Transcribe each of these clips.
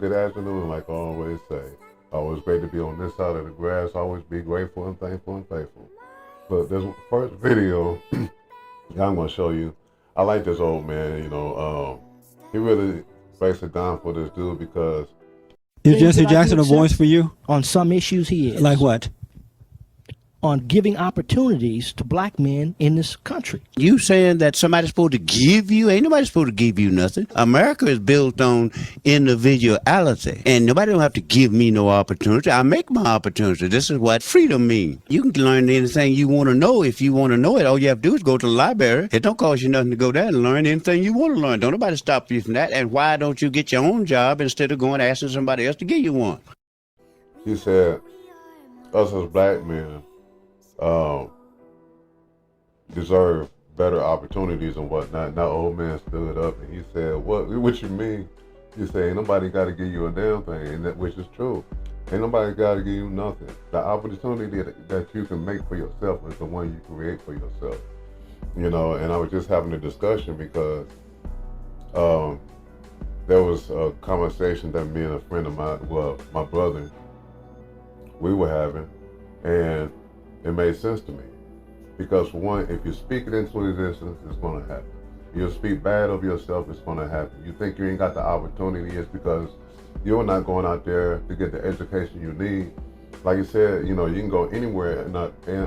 good afternoon, like I always say. Always great to be on this side of the grass. Always be grateful and thankful and faithful. But this first video, I'm gonna show you. I like this old man. He really breaks it down for this dude because Is Jesse Jackson a voice for you? On some issues, he is. Like what? On giving opportunities to black men in this country. You saying that somebody's supposed to give you? Ain't nobody supposed to give you nothing. America is built on individuality, and nobody don't have to give me no opportunity. I make my opportunity. This is what freedom means. You can learn anything you want to know if you want to know it. All you have to do is go to the library. It don't cost you nothing to go there and learn anything you want to learn. Don't nobody stop you from that. And why don't you get your own job instead of going asking somebody else to give you one? he said, us as black men deserve better opportunities and whatnot. And that old man stood up and he said, what you mean? He said, ain't nobody got to give you a damn thing, and that, which is true. Ain't nobody got to give you nothing. The opportunity that you can make for yourself is the one you create for yourself. And I was just having a discussion because there was a conversation that me and a friend of mine, well, my brother, we were having, and it made sense to me. Because for one, if you speak it into existence, it's going to happen. You speak bad of yourself, it's going to happen. You think you ain't got the opportunity, it's because you're not going out there to get the education you need. Like you said, you can go anywhere and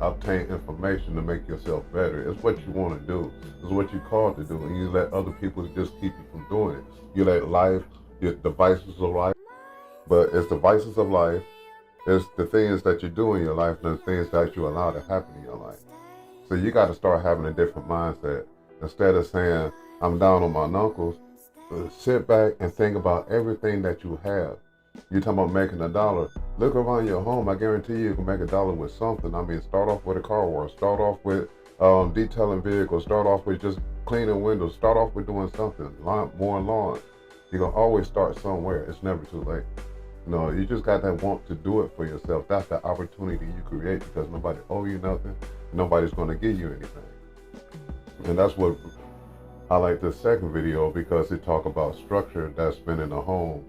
obtain information to make yourself better. It's what you want to do. It's what you're called to do. And you let other people just keep you from doing it. You let life, your devices of life, but it's the vices of life. It's the things that you do in your life and the things that you allow to happen in your life. So you got to start having a different mindset. Instead of saying, I'm down on my knuckles, sit back and think about everything that you have. You're talking about making $1. Look around your home. I guarantee you can make $1 with something. I mean, start off with a car wash. Start off with detailing vehicles. Start off with just cleaning windows. Start off with doing something, mowing lawns. You're going to always start somewhere. It's never too late. You just got that want to do it for yourself. That's the opportunity you create because nobody owe you nothing. Nobody's going to give you anything. And that's what I like this second video because it talk about structure that's been in the home.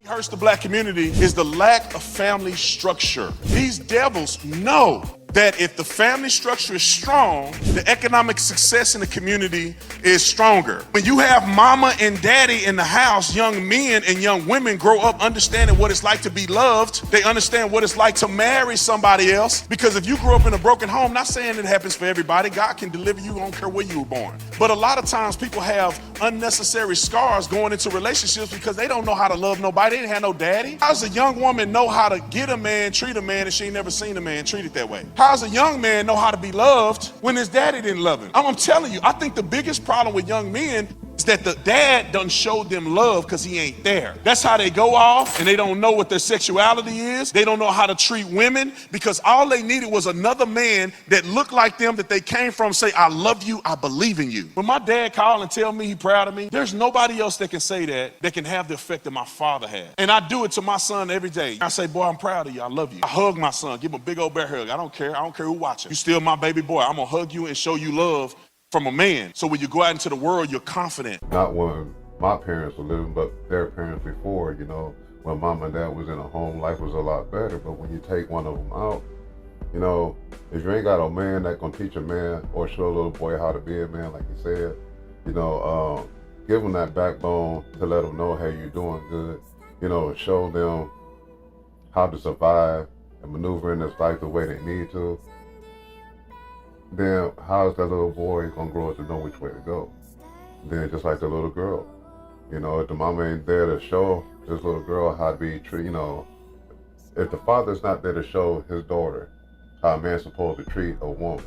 What hurts the black community is the lack of family structure. These devils know that if the family structure is strong, the economic success in the community is stronger. When you have mama and daddy in the house, young men and young women grow up understanding what it's like to be loved. They understand what it's like to marry somebody else. Because if you grew up in a broken home, not saying it happens for everybody, God can deliver you, I don't care where you were born. But a lot of times people have unnecessary scars going into relationships because they don't know how to love nobody. They didn't have no daddy. How does a young woman know how to get a man, treat a man, if she ain't never seen a man treated that way? How does a young man know how to be loved when his daddy didn't love him? I'm telling you, I think the biggest problem with young men is that the dad doesn't show them love because he ain't there. That's how they go off and they don't know what their sexuality is. They don't know how to treat women because all they needed was another man that looked like them, that they came from, say, I love you, I believe in you. When my dad called and tell me he proud of me, there's nobody else that can say that can have the effect that my father had. And I do it to my son every day. I say, boy, I'm proud of you, I love you. I hug my son, give him a big old bear hug. I don't care who watching. You still my baby boy. I'm gonna hug you and show you love from a man. So when you go out into the world, you're confident. Not when my parents were living, but their parents before, when mom and dad was in a home, life was a lot better. But when you take one of them out, if you ain't got a man that gonna teach a man or show a little boy how to be a man, like you said, give them that backbone to let them know, hey, you're doing good. Show them how to survive and maneuver in this life the way they need to. Then how is that little boy gonna grow up to know which way to go? Then just like the little girl, if the mama ain't there to show this little girl how to be treated, if the father's not there to show his daughter how a man's supposed to treat a woman,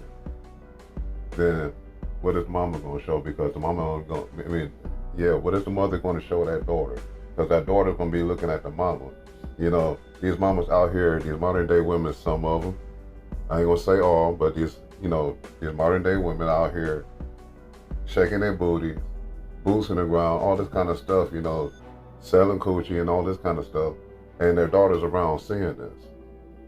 then what is mama gonna show? Because the mama what is the mother gonna show that daughter? Because that daughter's gonna be looking at the mama. These mamas out here, these modern day women, some of them, I ain't gonna say all, but these modern day women out here shaking their booty, boots in the ground, all this kind of stuff, selling coochie and all this kind of stuff, and their daughters around seeing this.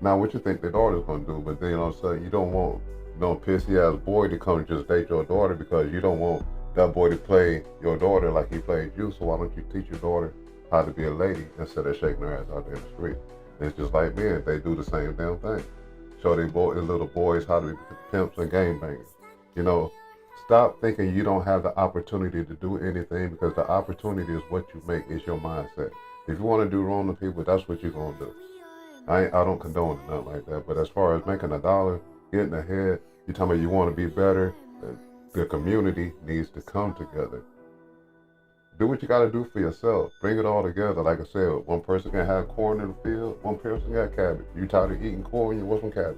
Now, what you think their daughter's gonna do? But then all of a sudden, you don't want no pissy ass boy to come and just date your daughter because you don't want that boy to play your daughter like he played you. So why don't you teach your daughter how to be a lady instead of shaking her ass out there in the street. And it's just like men, they do the same damn thing. Show their little boys how to be pimps and gangbangers. You know, stop thinking you don't have the opportunity to do anything, because the opportunity is what you make, is your mindset. If you want to do wrong to people, that's what you're going to do. I don't condone it, nothing like that. But as far as making a dollar, getting ahead, you tell me you want to be better, the community needs to come together. Do what you got to do for yourself. Bring it all together. Like I said, one person can have corn in the field, one person got cabbage. You tired of eating corn, you want some cabbage.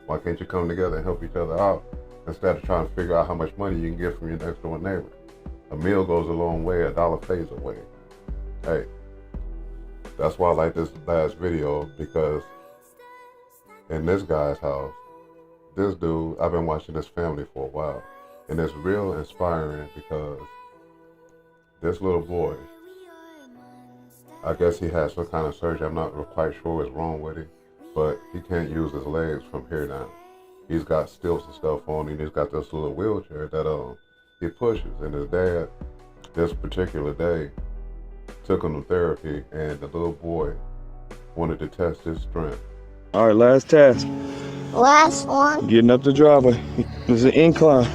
Why can't you come together and help each other out instead of trying to figure out how much money you can get from your next door neighbor? A meal goes a long way, a dollar fades away. Hey, that's why I like this last video, because in this guy's house, this dude, I've been watching this family for a while, and it's real inspiring because this little boy, I guess he has some kind of surgery. I'm not quite sure what's wrong with him, but he can't use his legs from here down. He's got stilts and stuff on him. He's got this little wheelchair that he pushes. And his dad, this particular day, took him to therapy, and the little boy wanted to test his strength. All right, last task. Last one. Getting up the driveway. This is an incline.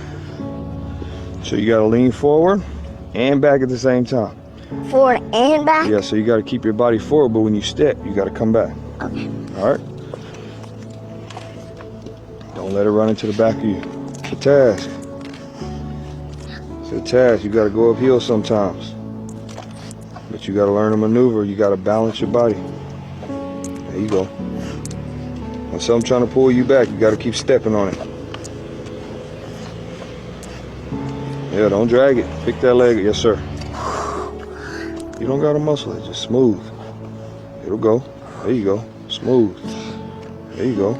So you gotta lean forward and back at the same time. Forward and back? Yeah, so you gotta keep your body forward, but when you step, you gotta come back. Okay. All right? Don't let it run into the back of you. It's a task. It's a task. You gotta go uphill sometimes. But you gotta learn to maneuver. You gotta balance your body. There you go. When something's trying to pull you back, you gotta keep stepping on it. Yeah, don't drag it. Pick that leg. Yes, sir. You don't gotta muscle it. Just smooth. It'll go. There you go. Smooth. There you go.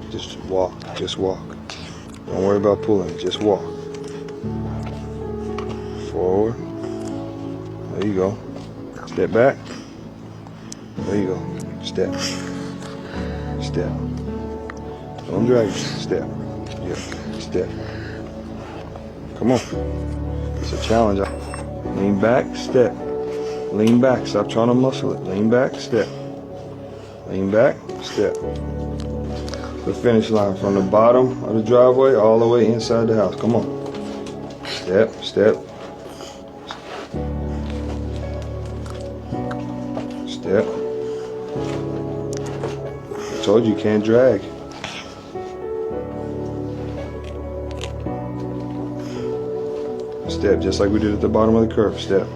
Just walk. Just walk. Don't worry about pulling. Just walk. Forward. There you go. Step back. There you go. Step. Step. Don't drag it. Step. Yeah. Step. Come on. It's a challenge. Lean back. Step. Lean back. Stop trying to muscle it. Lean back. Step. Lean back. Step. The finish line from the bottom of the driveway all the way inside the house. Come on. Step. Step. Step. I told you can't drag. Step, just like we did at the bottom of the curve. Step.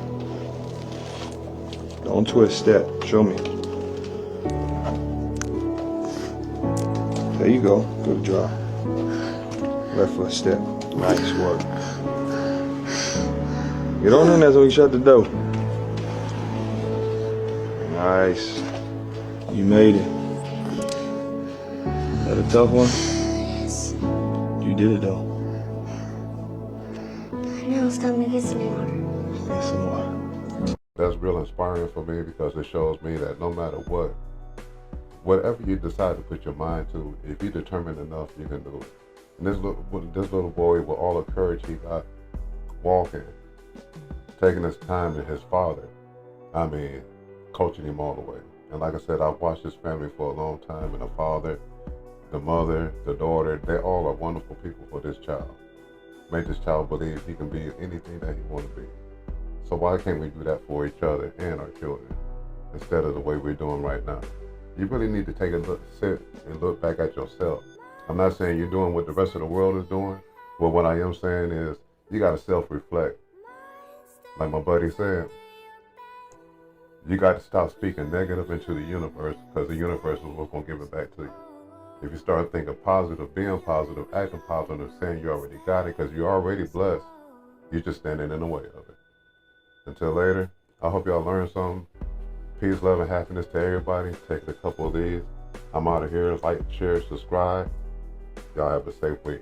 Don't twist. Step. Show me. There you go. Good job. Left foot. Step. Nice work. Get on in there so we shut the door. Nice. You made it. Is that a tough one? You did it though. Now it's time to get some water. Get some water. That's real inspiring for me, because it shows me that no matter what, whatever you decide to put your mind to, if you're determined enough, you can do it. And this little boy, with all the courage he got, walking, taking his time to his father, coaching him all the way. And like I said, I've watched this family for a long time, and the father, the mother, the daughter, they all are wonderful people for this child. Make this child believe he can be anything that he wants to be. So why can't we do that for each other and our children, instead of the way we're doing right now? You really need to take a look, sit and look back at yourself. I'm not saying you're doing what the rest of the world is doing, but what I am saying is you got to self-reflect. Like my buddy said, you got to stop speaking negative into the universe, because the universe is what's going to give it back to you. If you start thinking positive, being positive, acting positive, saying you already got it because you're already blessed, you're just standing in the way of it. Until later, I hope y'all learned something. Peace, love, and happiness to everybody. Take a couple of these. I'm out of here. Like, share, subscribe. Y'all have a safe week.